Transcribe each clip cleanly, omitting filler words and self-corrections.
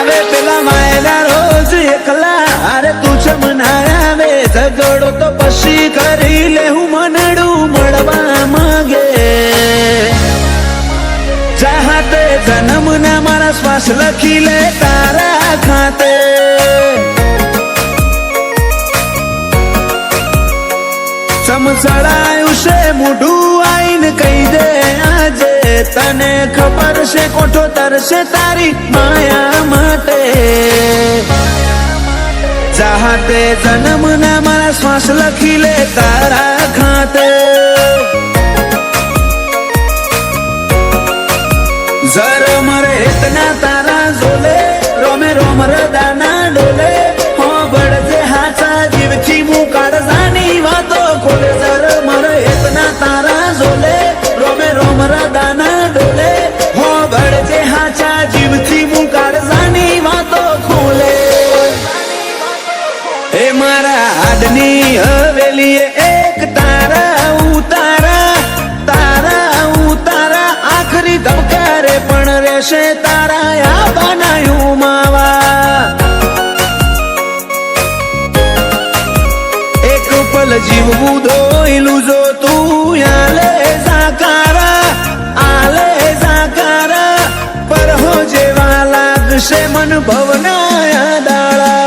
આવે પેલા માયલા રોજ એકલા અરે તું છે મનાયા આવે ઝઘડો તો પછી કરી લે હું મનડું મળવા માંગે ચાહતે જન્મ ના મારા શ્વાસ લખી લે તારા ખાતે સમસળાયું છે મોઢું આઈને કહી દે આજે તને ખબર છે કોઠો તરશે તારી માયા માટે ચાહતે જન્મ ના મારા શ્વાસ લખી લે તારા ખાતે જર મરે ઇતના તારા ઝોલે રોમે રોમ રદાના ડોલે હો બળજે હાચા જીવથી મું કાળજાની વાતો ખોલે જર મરે ઇતના તારા ઝોલે રોમે રોમ રદાના ડોલે હો બળજે હાચા જીવથી મું કાળજાની વાતો ખોલે એ મારા હાડની હવેલીએ એક તારા ઉતારા તારા ઉતારા આખરી ધબકારે પણ રહેશે તારા આ બનાયું માવા એક પલ જીવવું ધોઈલું જો તું આલે જાકારા પર હો જેવા લાગશે મન ભવના દાળા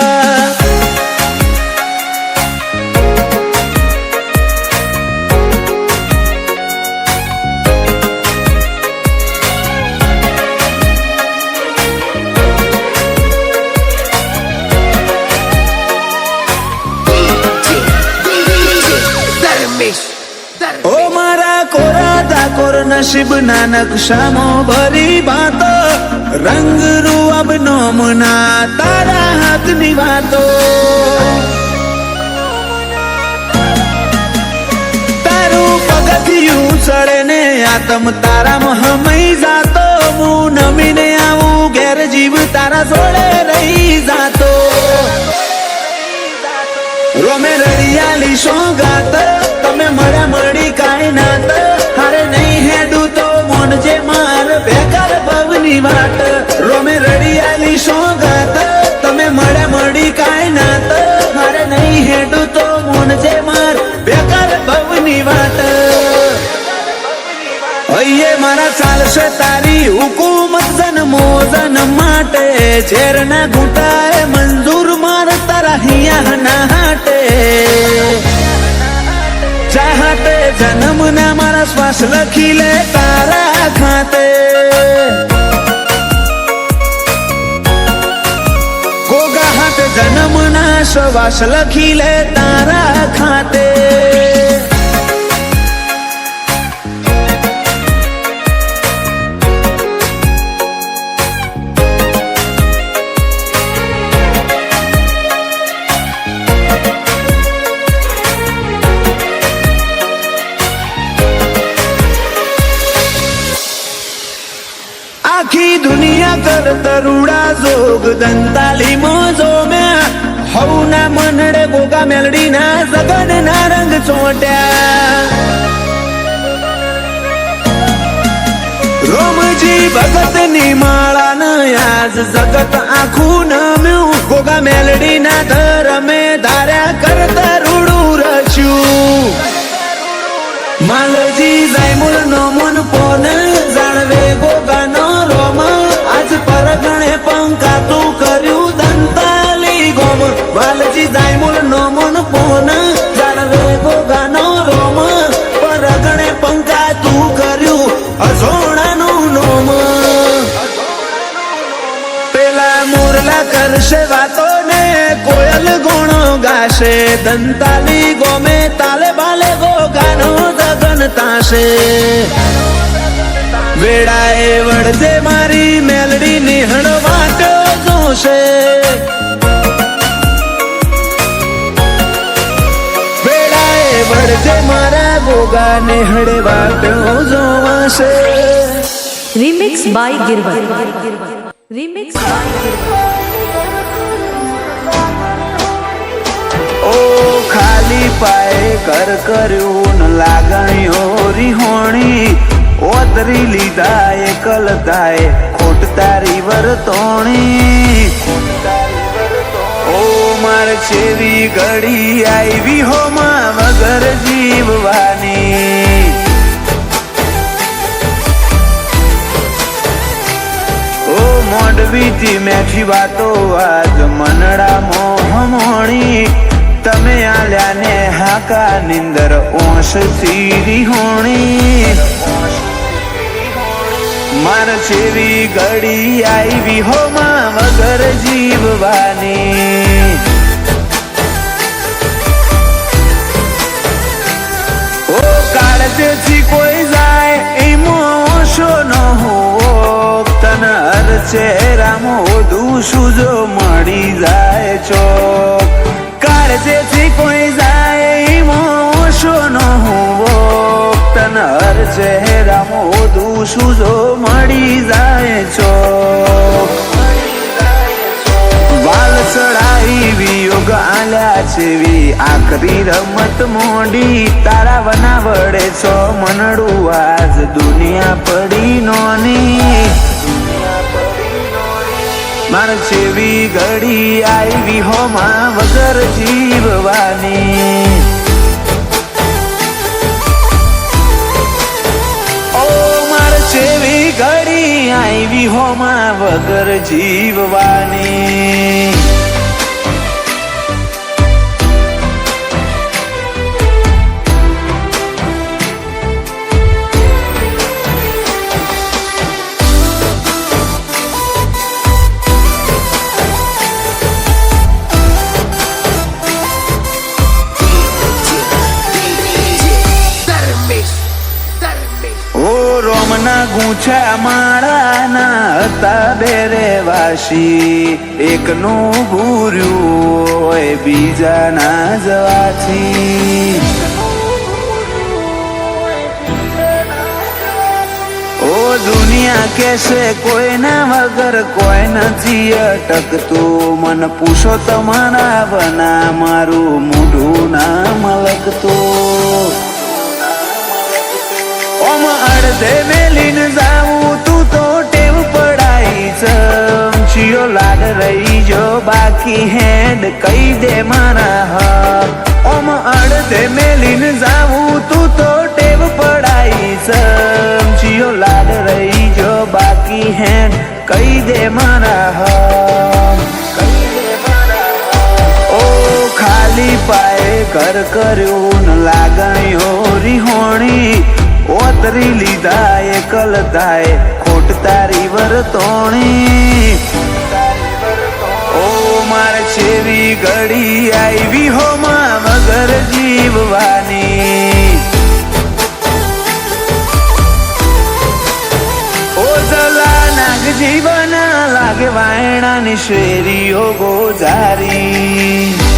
ઓ મારા કોરા ધાકોર નસીબ ના નકશામાં ભરી વાતો રંગ રૂઅબ નોમના તારા હાથની વાતો તારું પગથિયું ચડે ને આતમ તારામાં હમઈ જાતો હું નમીને આવું ઘેર જીવ તારા જોડે રહી જાતો રોમે રડિયાલી સોગાત તમે મળ્યા મળી કાંઈ નાત હારે નહીં હેડું તો મોનજે માર બેકાર ભવની વાટ રોમે રડિયાલી સોગાત તમે મળ્યા મળી કાંઈ નાત હારે નહીં હેડું તો મોનજે માર બેકાર ભવની વાટ અહીંયા મારા ચાલશે તારી હુકુમત જન્મો જન્મ માટે ઝેરના ઘૂંટાએ મંજૂર માર તારા હિયા ના હાટે ચાહતે જન્મ ના મારા શ્વાસ લખી લે તારા ખાતે ગોગા હાથે જન્મ ના શ્વાસ લખી લે તારા ખાતે આખી દુનિયા કર તરુડા જોગ દંતાલી મોજો મેં હવના મનડે ગોગા મેલડી ના જગન ના રંગ ચોટ્યા રોમજી ભગત ની માળા ન આજ જગત આખું નમ્યું ગોગા મેલડી ના ધરમે ધાર્યા કર તરુડું રચ્યું માલજી જાયમુલ નો મન પોન જાણવે ગોગાનો રોમ આજ પરગણે પંકાતું કર્યું દંતાલી ગોમ માલજી જાયમુલ નો મન પોન જાણવે ગોગાનો રોમ પરગણે પંકાતું કર્યું અજોણાનું નોમ પેલા મોરલા કરશે વાતો ને કોયલ ગોણો ગાશે દંતાલી ગોમે તાલે બાલે ગોગાનો જગન તાશે વેળાએ વળજે મારી મેલડી નિહણ વાટો જોશે વેળાએ વળજે મારા Goga નિહળે વાટો જોવાશે Remix by Girwar. Remix by Girwar. ઓ ખાલી પાએ કર કર્યું ન લાગણીઓ રીહોણી ઓતરી લીધા એકલ થાય ખોટ તારી વર્તોણી છેવી ઘડી આવી હોમાં વગર જીવવાની ઓ મોડવીથી મેઠી વાતો આજ મનડા મોહમોણી તમે આલ્યા ને હાકા નિંદર ઓશ સીરી હોણી માર છેવી ઘડી આવી હોમાં વગર જીવવાની ઓ કાળજેથી કોઈ જાય એમાં ઓછો ન હોવો તન હર ચહેરામાં ઓધું સુજો મળી જાય ચોક કાળજેથી કોઈ જાય એમાં ઓછો ન હોવો તન હર ચહેરામાં ઓધું સુજો મળી જાય ચોક વાલ ચડાઈ વિયોગ આલ્યા છેવી આખરી રમત મોડી તારા વના વડે છો મનડું આજ દુનિયા પડી નોની માર છેવી ઘડી આવી હોમાં વગર જીવવાની ઓ માર છેવી ઘડી આવી હોમાં વગર જીવવાની રોમના ગૂંછા માળાના હતા બેરે વાસી એકનું ભૂર્યું હોય બીજાના જવાથી ઓ દુનિયા કેસે કોઈના વગર કોઈ નથી અટકતું મન પૂછો તમારા વના મારું મોઢું ના મલકતું ઓમ અડધે મેલીન જાવું તું તો ટેવ પડાઈ ચમચીઓ લાડ રહી જો બાકી હેડ કહી દે મારા હક ઓમ અડધે મેલીન જાવું તું તો ટેવ પડાઈ ચમચીઓ લાડ રહી જો બાકી હેડ કહી દે મારા હક ઓ ખાલી પાયે ઘર કર્યું ન લાગણીઓ રીહોણી ઓતરી લીધા એકલ થાય ખોટ તારી વર્તોણી ઓ માર છેવી ઘડી આવી હોમાં વગર જીવવાની ઓ જલા નાગ જીવના લાગે વાયણાની શેરીઓ ગોજારી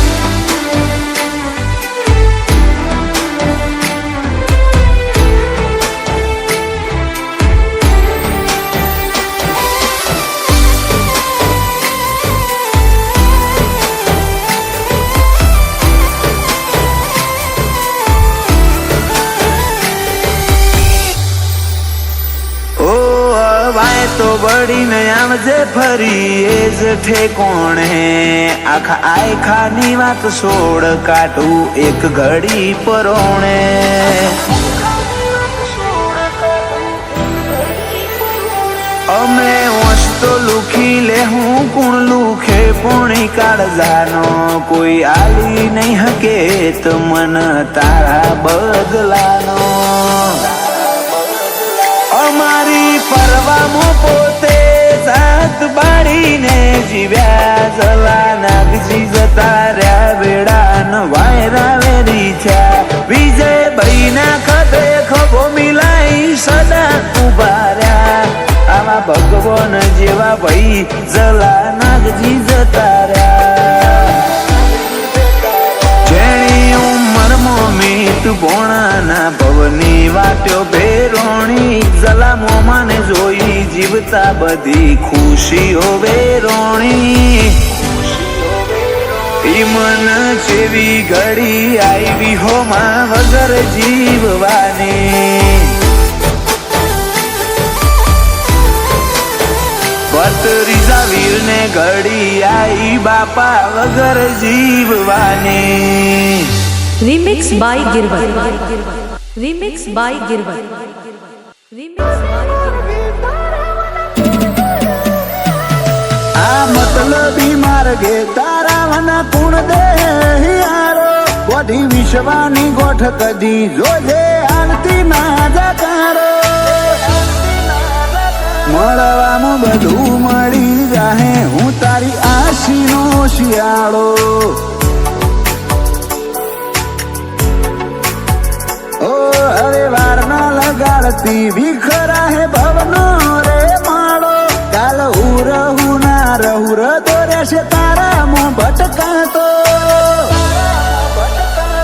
તો બળીને આવજે ફરી એ જ ઠેકોણ હે આખા આયખાની વાત છોડ કાઢું એક ઘડી પરોણે અમે વસ્તો લુખી લે હું કુણ લુખે પોણી કાળજાનો કોઈ આલી નહીં હકે તો મન તારા બદલાનો અમારી પરવામાં પોતે જાત બાળીને જીવ્યા જલા નાગજી જતા રહ્યા વેળાન વાયરા વેરી થયા વિજય ભાઈ ના ખભે ખભો મિલાઈ સદા ઉભા રહ્યા આવા ભગવાન જેવા ભાઈ જલા નાગજી જતા રહ્યા જેણી ઉંમરમાં મીત ભોણાના ભવની વાટ્યો ભેરોણી જલામો માને જોઈ જીવતા બધી ખુશીઓ વેરોણી ઈ મન જેવી ઘડી આવી હોમાં વગર જીવવાની ત્રીજા વીર ને ઘડી આઈ બાપા વગર જીવવાની. Remix by Girwar. Remix by Girwar. Remix by આ મતલબી માર્ગે તારાવાના કુણ દે યારો કોઢી વિશ્વાની ગોઠ કદી જોજે આલતી ના જકારો. મળવામાં બધું મળી જાહે હું તારી આશીનો શિયાળો. ઓ હવે વાર ના લગાડતી વિખરા હે ભવનો રે માળો. કાલ હું રહું ના રહું રતો રહેશે તારા મો ભટકાતો.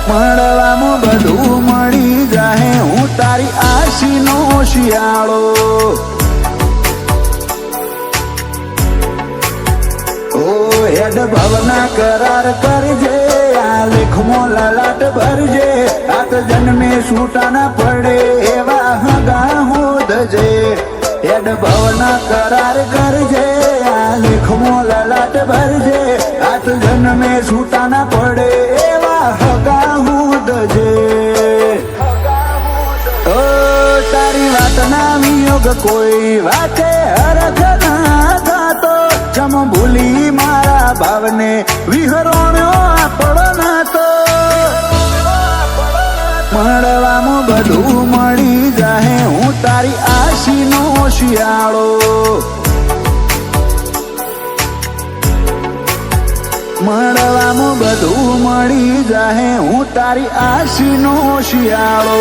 મળવામાં બધું મળી જાહે હું તારી આશીનો શિયાળો. હેડ ભવના કરાર કરજે આ લેખમાં લલાટ ભરજે. આત જન્મે છૂટા ના પડે એવા હગા હોદજે. હેડ ભવના કરાર કરજે આ લેખમાં લલાટ ભરજે. આત જન્મે છૂટા ના પડે એવા હગા હોદજે. ઓ તારી વાત ના વિયોગ કોઈ વાતે હરખ ના થતો. જમ ભૂલી મારા ભાવને વિહરોણ્યો આપણો નાતો. મળવામાં બધું મળી જાહે હું તારી આશીનો શિયાળો. મળવામાં બધું મળી જાહે હું તારી આશીનો શિયાળો.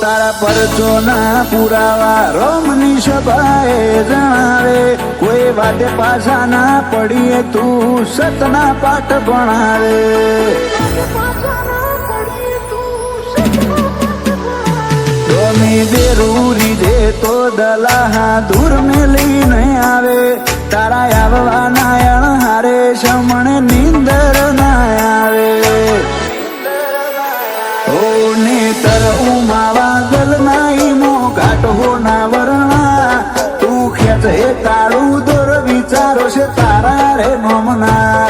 તારા પરચોના પુરાવા રોમની સભાએ જણાવે. કોઈ વાતે પાછા ના પડીએ તું સતના પાઠ ભણાવે. ડોમી દેરૂરી દે તો દલાહા દૂર મેલી નહીં આવે. તારા આવવા નાયણ હારે શમણે નીંદર ના આવે. નેતર ઉમાવા ગલ નાઈ મો ઘાટ હો ના વર્ણા. તું ખેત હે તાળું દોર વિચારો છે તારા રે નોમના.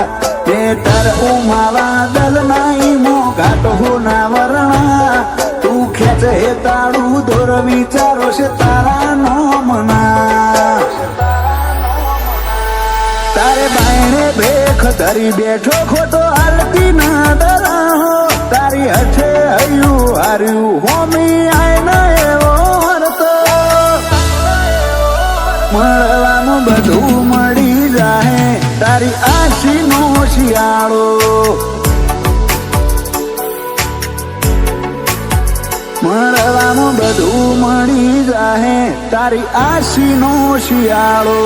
નેતર ઉમાવા ગલ નાઈ મો ઘાટ હો ના વર્ણા. તું ખેત હે તાળું દોર વિચારો છે તારા નોમના. તારે બાયણે ભેખ ધરી બેઠો ખોટો હાલતી ના ડરાહો. તારી હઠે હૈયું હાર્યું હોમી આય એવો હરતો. મળવાનું બધું મળી જાહે તારી આશીનો શિયાળો. મળવાનું બધું મળી જાહે તારી આશીનો શિયાળો.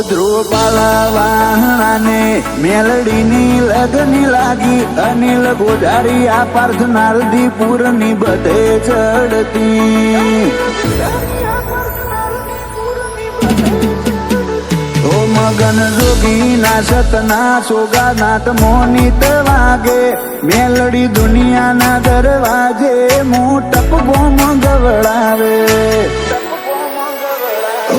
ધ્રુવપાલા વાહણાને મેલડીની લગની લાગી. અનિલ ગોધારી આ પાર્થનાલદી પૂરની બધે ચડતી. ઓ મગન જોગી ના સતના સોગાનાથ મોનિત વાગે. મેલડી દુનિયાના દરવાજે મોટપ ગોમ ગવડાવે.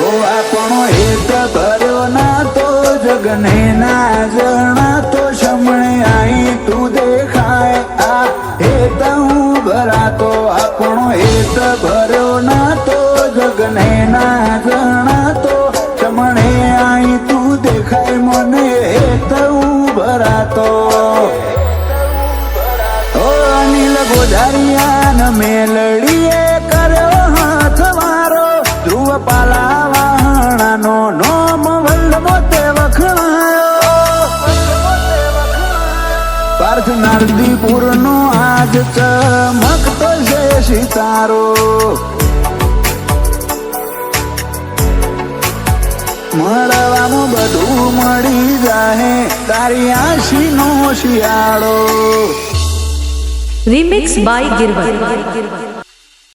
ઓ આપણો હેત ભર્યો ના તો જગને ના જણા તો શમણે આઈ તું દેખાય. આ હેત હું ભરાતો આપણો હેત ભર્યો ના તો જગને ના જણા તો શમણે આઈ તું દેખાય. મને હેત હું ભરાતો. ઓ અનિલ ગોધારિયા મેલડીએ કર્યો હાથ વારો. ધ્રુવપાલા વાહણાનો નો પાર્થ નારદીપુર નો આજ ચમકતો છે સિતારો મળવામાં બધું મળી જાહે તારી આશી નો શિયાળો Remix by Girvan.